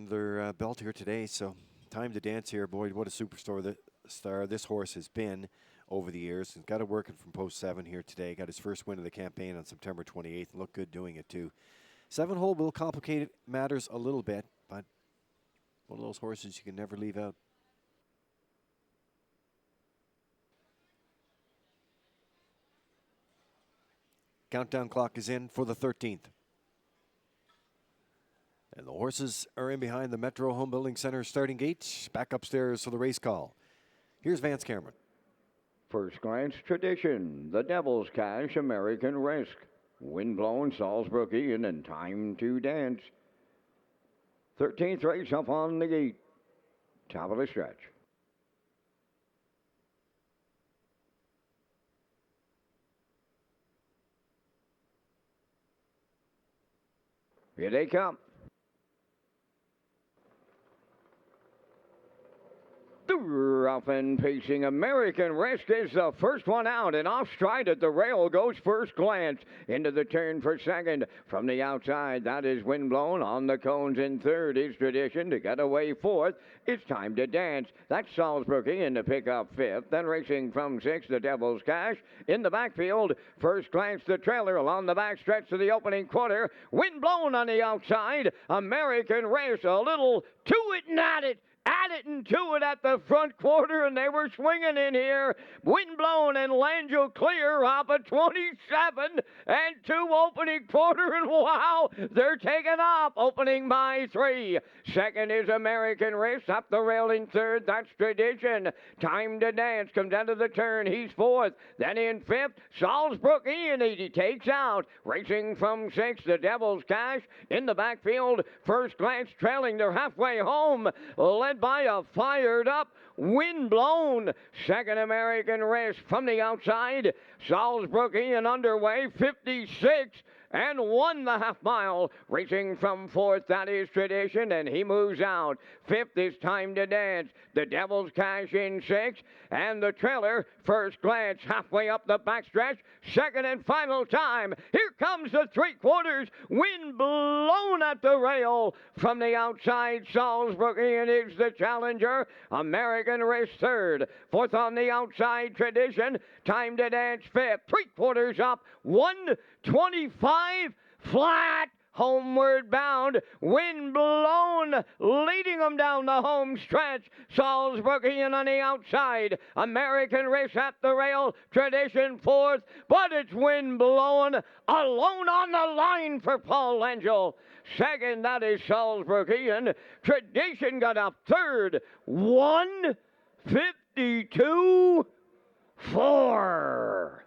under their belt here today. So time to dance here. Boy, what a star this horse has been over the years. He's got it working from post 7 here today. Got his first win of the campaign on September 28th. And looked good doing it too. 7-hole will complicate matters a little bit, but one of those horses you can never leave out. Countdown clock is in for the 13th. And the horses are in behind the Metro Home Building Center starting gate. Back upstairs for the race call. Here's Vance Cameron. First glance, Tradition, the Devil's Cash, American Risk, Windblown, Salzbrook Ian, and Time to Dance. 13th race up on the gate. Top of the stretch. Here they come. Rough and pacing American Risk is the first one out, and off stride at the rail goes First Glance. Into the turn for second. From the outside, that is Windblown. On the cones in third is Tradition. To get away fourth, it's Time to Dance. That's Salzbrook Ian to pick up fifth. Then racing from sixth, the Devil's Cash. In the backfield, First Glance the trailer along the back stretch to the opening quarter. Windblown on the outside. American Risk a little to it and at it. At it and to it at the front quarter, and they were swinging in here. Windblown and Langell clear off a 27 and 2 opening quarter, and wow, they're taking off, opening by 3. Second is American Risk, up the rail in third, that's Tradition. Time to Dance comes into the turn, he's fourth. Then in fifth, Salzbrook Ian, he takes out. Racing from sixth, the Devil's Cash. In the backfield, First Glance trailing, they're halfway home. Led by a fired up Windblown. Second, American Risk from the outside. Salzbrook Ian underway, 56 and 1 the half mile. Racing from fourth, that is Tradition, and he moves out. Fifth is Time to Dance. The Devil's Cash in sixth, and the trailer, First Glance, halfway up the backstretch. Second and final time. Here comes the 3/4. Windblown at the rail. From the outside, Salzbrook Ian is the challenger. American Risk third. Fourth on the outside, Tradition. Time to Dance fifth. 3/4 up. 125 flat. Homeward bound, Windblown leading them down the home stretch. Salzbrook Ian on the outside. American Risk at the rail. Tradition fourth, but it's Windblown alone on the line for Paul Langell. Second, that is Salzbrook Ian. Tradition got up third. 152-4.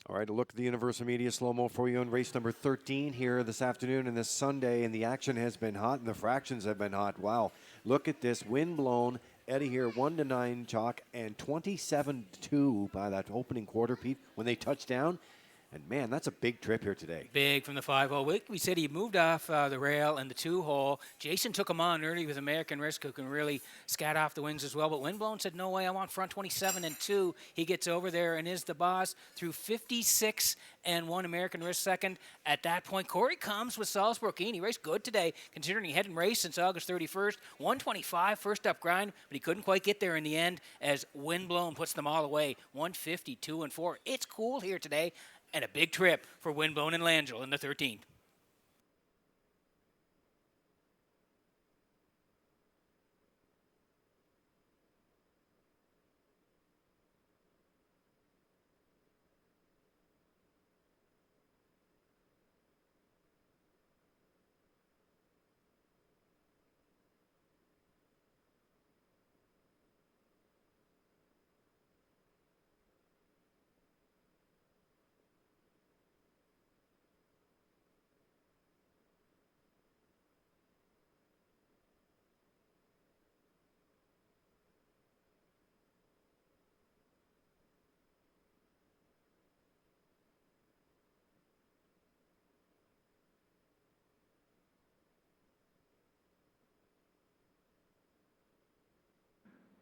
All right, a look at the Universal Media slow-mo for you in race number 13 here this afternoon and this Sunday, and the action has been hot and the fractions have been hot. Wow, look at this. Windblown, Eddie here, 1-9 chalk and 27-2 by that opening quarter, Pete, when they touched down. And, man, that's a big trip here today. Big from the 5-hole. We said he moved off the rail and the 2-hole. Jason took him on early with American Risk, who can really scat off the wings as well. But Windblown said, no way, I want front 27 and 2. He gets over there and is the boss through 56 and 1 American Risk second. At that point, Corey comes with Salzbrook Ian. He raced good today, considering he hadn't raced since August 31st. 125 first up grind, but he couldn't quite get there in the end as Windblown puts them all away. 152 and 4. It's cool here today. And a big trip for Windblown and Langell in the 13th.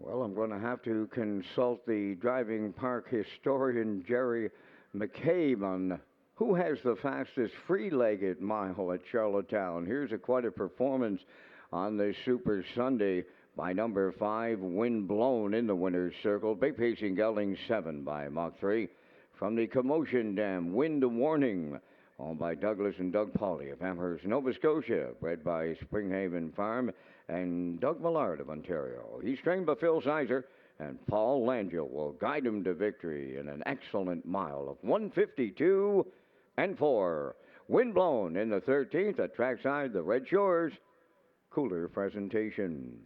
Well, I'm going to have to consult the driving park historian Jerry McCabe on who has the fastest free-legged mile at Charlottetown. Here's quite a performance on the Super Sunday by number 5, Wind Blown in the winner's circle. Big pacing gelding 7 by Mach 3. From the Commotion Dam, Wind Warning, owned by Douglas and Doug Pauley of Amherst, Nova Scotia, bred by Springhaven Farm, and Doug Millard of Ontario. He's trained by Phil Sizer, and Paul Langell will guide him to victory in an excellent mile of 152 and 4. Windblown in the 13th at trackside, the Red Shores Cooler presentation.